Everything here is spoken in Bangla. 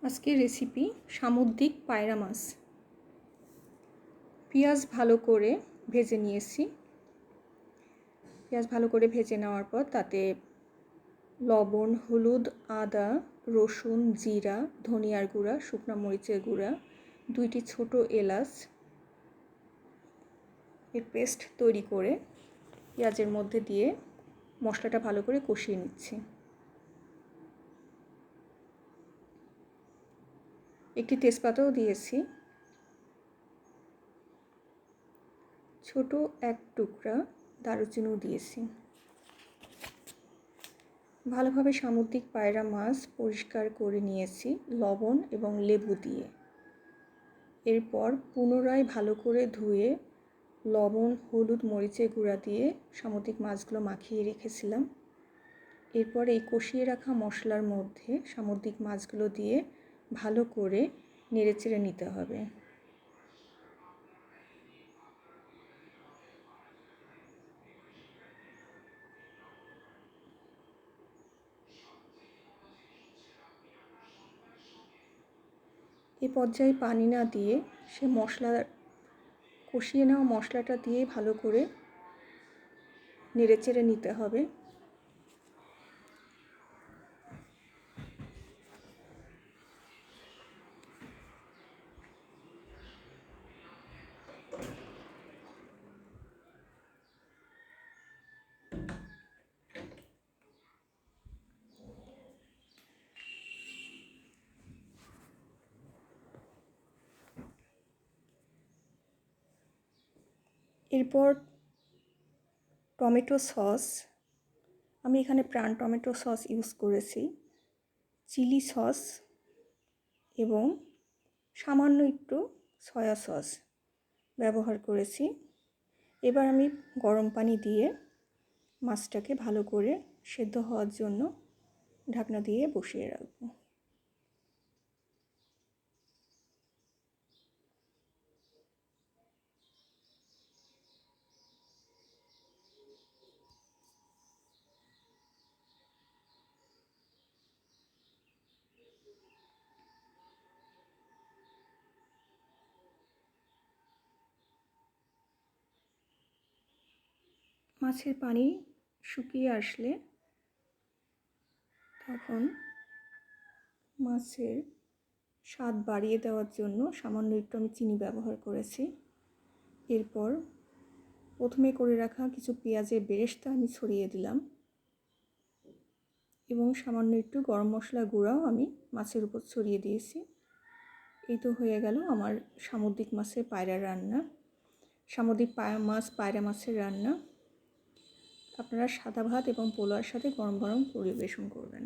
আজকের রেসিপি সামুদ্রিক পায়রা মাছ। পেঁয়াজ ভালো করে ভেজে নিয়েছি। পেঁয়াজ ভালো করে ভেজে নেওয়ার পর তাতে লবণ, হলুদ, আদা, রসুন, জিরা, ধনিয়ার গুঁড়া, শুকনো মরিচের গুঁড়া, 2টি ছোট এলাচ এর পেস্ট তৈরি করে পেঁয়াজের মধ্যে দিয়ে মশলাটা ভালো করে কষিয়ে নিচ্ছি। একটি তেজপাতাও দিয়েছি। ছোট এক টুকরা দারুচিনিও দিয়েছি। ভালোভাবে সামুদ্রিক পায়রা মাছ পরিষ্কার করে নিয়েছি লবণ এবং লেবু দিয়ে। এরপর পুনরায় ভালো করে ধুয়ে লবণ, হলুদ, মরিচের গুঁড়া দিয়ে সামুদ্রিক মাছগুলো মাখিয়ে রেখেছিলাম। এরপর এই কষিয়ে রাখা মশলার মধ্যে সামুদ্রিক মাছগুলো দিয়ে ভালো করে নেড়েচেড়ে নিতে হবে। এই পর্যায়ে পানি না দিয়ে সে কষিয়ে নেওয়া মশলাটা দিয়ে ভালো করে নেড়েচেড়ে নিতে হবে। এরপর টমেটো সস, আমি এখানে প্রাণ টমেটো সস ইউজ করেছি, চিলি সস এবং সামান্য একটু সয়া সস ব্যবহার করেছি। এবার আমি গরম পানি দিয়ে মাছটাকে ভালো করে সেদ্ধ হওয়ার জন্য ঢাকনা দিয়ে বসিয়ে রাখবো। মাছের পানি শুকিয়ে আসলে তখন মাছের স্বাদ বাড়িয়ে দেওয়ার জন্য সামান্য একটু আমি চিনি ব্যবহার করেছি। এরপর প্রথমে করে রাখা কিছু পেঁয়াজের বেরেস্তা আমি ছড়িয়ে দিলাম এবং সামান্য একটু গরম মশলা গুঁড়াও আমি মাছের উপর ছড়িয়ে দিয়েছি। এই তো হয়ে গেল আমার সামুদ্রিক মাছের পায়রা রান্না, সামুদ্রিক পায়রা মাছের রান্না। আপনারা সাদা ভাত এবং পোলাওর সাথে গরম গরম পরিবেশন করবেন।